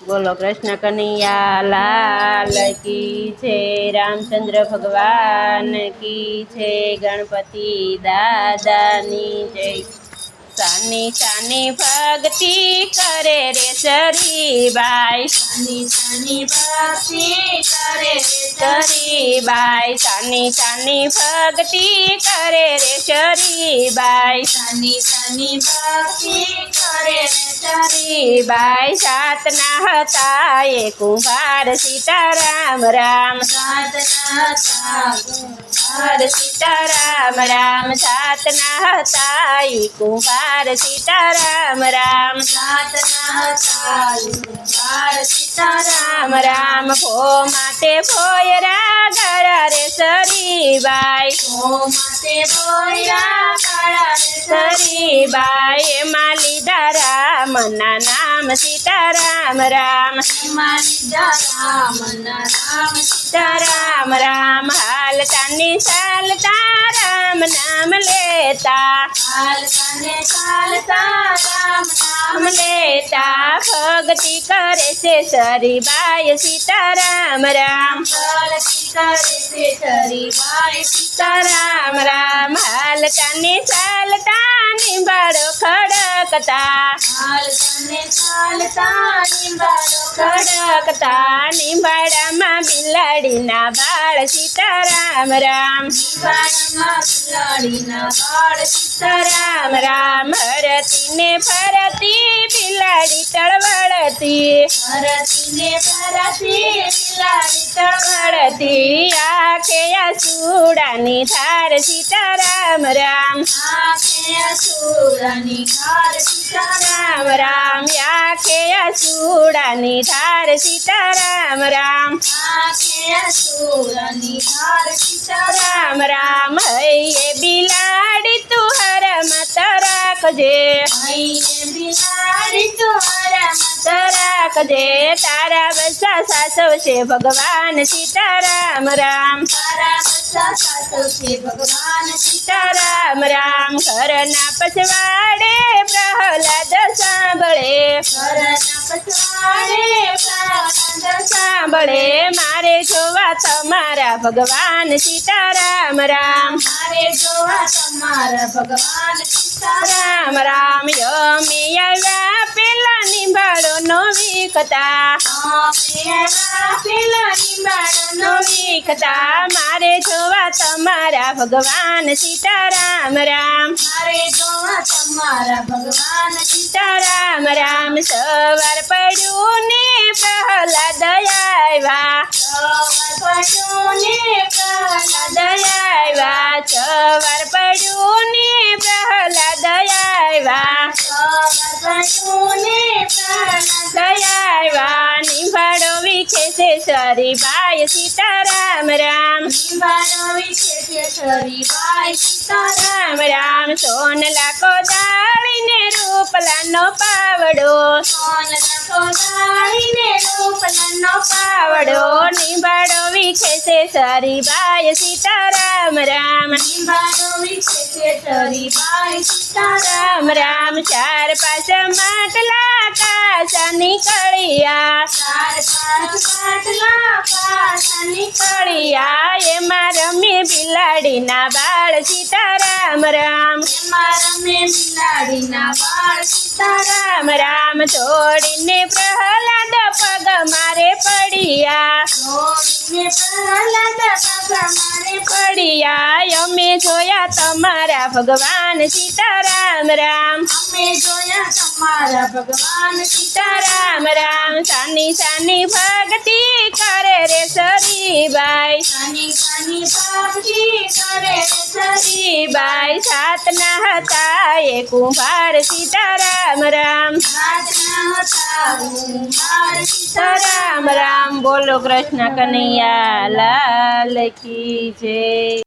बोलो कृष्ण कन्हैया लाल की छे। रामचंद्र भगवान की छे। गणपति दादानी जय। सानी सानी भक्ति करे रे सरी बाई। सानी सानी भक्ति करे रे सरी बाई। सानी सानी भक्ति करे रे सरी बाई। सानी सानी भक्ति करे रे सरी बाई। सातना हता ए कुंभार सीताराम राम। सातना हता कुंभार सीताराम राम। सातना हता ए कुंभार सीताराम राम। सातना हता कुंभार सीताराम राम। भो माटे भोयरा गळा रे सरी बाई। भो माटे भोयरा गळा रे सरी बाई। माली राम ना नाम सीताराम राम। माली राम ना नाम सीताराम राम। हालतानी चालता राम नाम लेता। हालताने चालता राम नाम लेता। भक्ति करे से सरी बाई सीताराम राम। भक्ति करे से सरी बाई सीताराम राम। हालताने चालता निंबाड़ो खड़कता। हालताने चालता निंबाड़ो खड़कता। निंबाड़ा मां बिलाड़ी ना बाळ सीताराम राम। निंबाड़ा मां बिलाड़ी ना बाळ सीताराम राम। हरती ने फरती बिलाड़ी तड़वड़ती। हरती ने फरती बिलाड़ी तड़वड़ती। आखे आसूड़ानी धार सीताराम राम। आखे आसूड़ानी धार सीताराम राम। आखे आसूड़ानी धार सीताराम राम। आखे आसूड़ानी धार सीताराम राम। ये बिलाड़ी तू हर मत राखजे। ये बिलाड़ी तू हर मत राखजे। तारा बसा सासव से भगवान सीताराम राम। तारा बसा सासव से भगवान सीताराम राम। घरना पछवाड़े प्रहलाद सांभळे। घरना पछवाड़े प्रहलाद सांभळे। मारे जोवा तमारा भगवान सीताराम राम। मारे जोवा तमारा भगवान सीताराम राम। यमी आव्या पेला निंबाड़ो नो वीखता। पेला निंबाड़ो नो वीखता। मारे जोवा तमारा भगवान सीताराम राम। मारे जोवा तमारा भगवान सीताराम राम। सवार पड्યું ને પ્રહલાદ આવ્યા। સવાર પડ્યું ને પ્રહલાદ આવ્યા। સવાર પડ્યું ને પ્રહલાદ આવ્યા। સવાર પડ્યું ને પ્રહલાદ આવ્યા। નિંબાળો વિખે છે સરી બાઈ સીતારામ રામ। નિંબાળો વિખે છે સરી બાઈ सीताराम राम। सोनला कोदाळी ने रूपला नो पावड़ो। सोनला कोदाळी ने रूपला नो पावड़ो। निंबाड़ो विखे से सरी बाई सीताराम राम। निंबाड़ो विखे से सरी बाई सीताराम राम। चार पांच માટલા કાસા નીકળ્યા। ચાર પાંચ માટલા કાસા નીકળ્યા। એમાં રમે બિલાડીના બાળ सीताराम राम। एमा रमे बिलाड़ीना बाळ सीताराम राम। छोड़ीने प्रहलाद पग मारे पड़िया। छोड़ीने प्रहलाद पग मारे पड़िया। अमे जोया तमारा भगवान सीताराम राम। अमे जोया तमारा भगवान सीताराम राम। सानी सानी भक्ति करे रे सरी बाई। सानी सानी भक्ति करे रे सरी बाई। सातना हता ए कुंभार सीताराम राम। सातना हता कुंभार सीताराम राम। बोलो कृष्ण कन्हैया लाल की जय।